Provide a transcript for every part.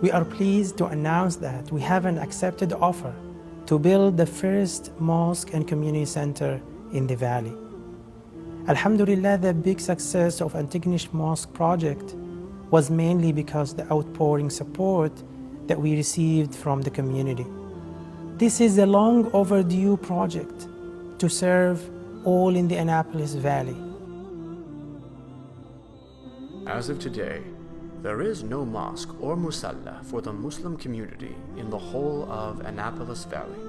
We are pleased to announce that we have an accepted offer to build the first mosque and community center in the valley. Alhamdulillah, the big success of Antigonish Mosque project was mainly because the outpouring support that we received from the community. This is a long overdue project to serve all in the Annapolis Valley. As of today, there is no mosque or musalla for the Muslim community in the whole of Annapolis Valley.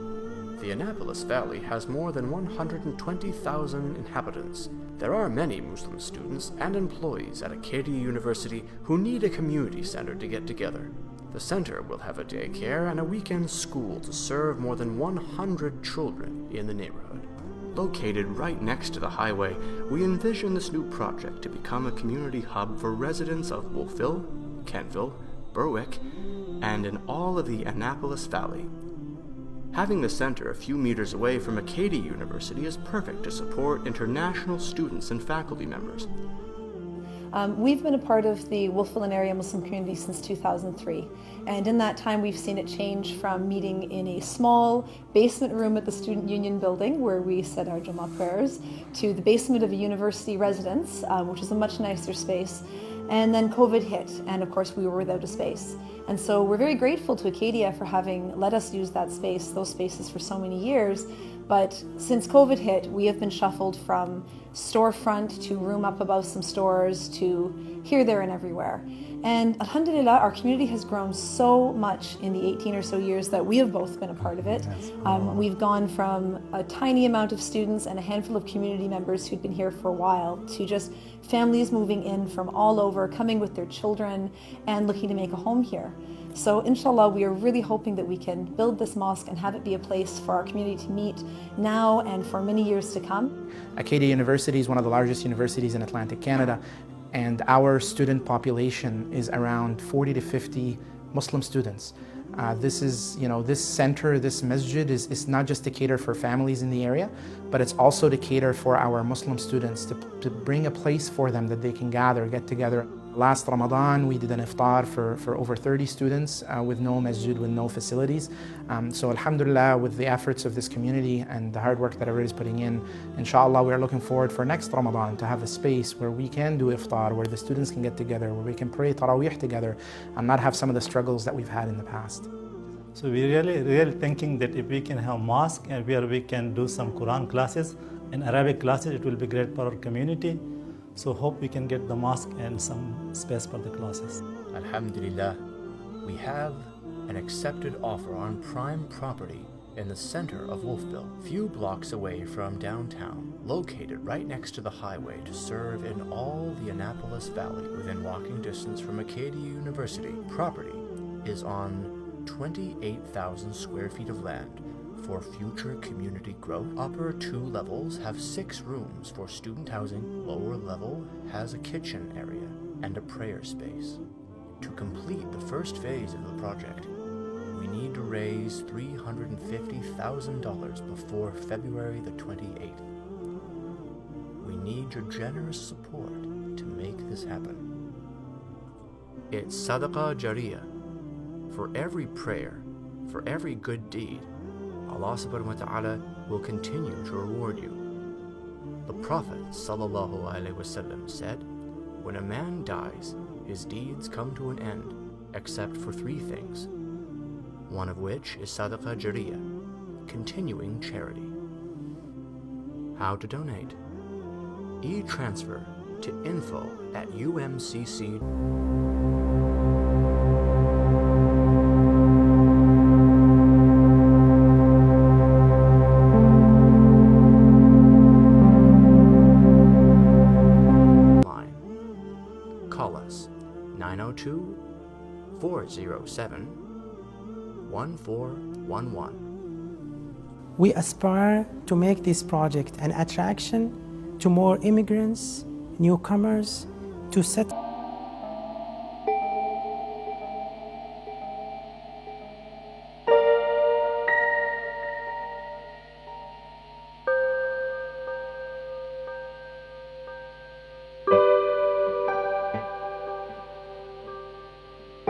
The Annapolis Valley has more than 120,000 inhabitants. There are many Muslim students and employees at Acadia University who need a community center to get together. The center will have a daycare and a weekend school to serve more than 100 children in the neighborhood. Located right next to the highway, we envision this new project to become a community hub for residents of Wolfville, Kentville, Berwick, and in all of the Annapolis Valley. Having the center a few meters away from Acadia University is perfect to support international students and faculty members. We've been a part of the Wolfville and area Muslim community since 2003, and in that time we've seen it change from meeting in a small basement room at the Student Union building where we said our Jummah prayers to the basement of a university residence, which is a much nicer space. And then COVID hit, and of course we were without a space. And so we're very grateful to Acadia for having let us use that space, those spaces for so many years. But since COVID hit, we have been shuffled from storefront to room up above some stores to here, there, and everywhere. And alhamdulillah, our community has grown so much in the 18 or so years that we have both been a part of it. We've gone from a tiny amount of students and a handful of community members who'd been here for a while to just families moving in from all over, coming with their children and looking to make a home here. So inshallah, we are really hoping that we can build this mosque and have it be a place for our community to meet now and for many years to come. Acadia University is one of the largest universities in Atlantic Canada, and our student population is around 40 to 50 Muslim students. This center, this masjid is not just to cater for families in the area, but it's also to cater for our Muslim students, to bring a place for them that they can gather, get together. Last Ramadan, we did an iftar for over 30 students with no masjid, with no facilities. So alhamdulillah, with the efforts of this community and the hard work that everybody's putting in, inshallah, we are looking forward for next Ramadan to have a space where we can do iftar, where the students can get together, where we can pray Taraweeh together and not have some of the struggles that we've had in the past. So we're really thinking that if we can have mosque and where we can do some Quran classes and Arabic classes, it will be great for our community. So hope we can get the mosque and some space for the classes. Alhamdulillah, we have an accepted offer on prime property in the center of Wolfville, few blocks away from downtown, located right next to the highway to serve in all the Annapolis Valley within walking distance from Acadia University. Property is on 28,000 square feet of land for future community growth. Upper 2 levels have 6 rooms for student housing. Lower level has a kitchen area and a prayer space. To complete the first phase of the project, we need to raise $350,000 before February the 28th. We need your generous support to make this happen. It's Sadaqah Jariyah. For every prayer, for every good deed, Allah subhanahu wa ta'ala will continue to reward you. The Prophet sallallahu alaihi wasallam said, when a man dies, his deeds come to an end, except for 3 things, one of which is Sadaqah Jariyah, continuing charity. How to donate? E-transfer to info@umcc. Call us 902-407-1411. We aspire to make this project an attraction to more immigrants, newcomers, to set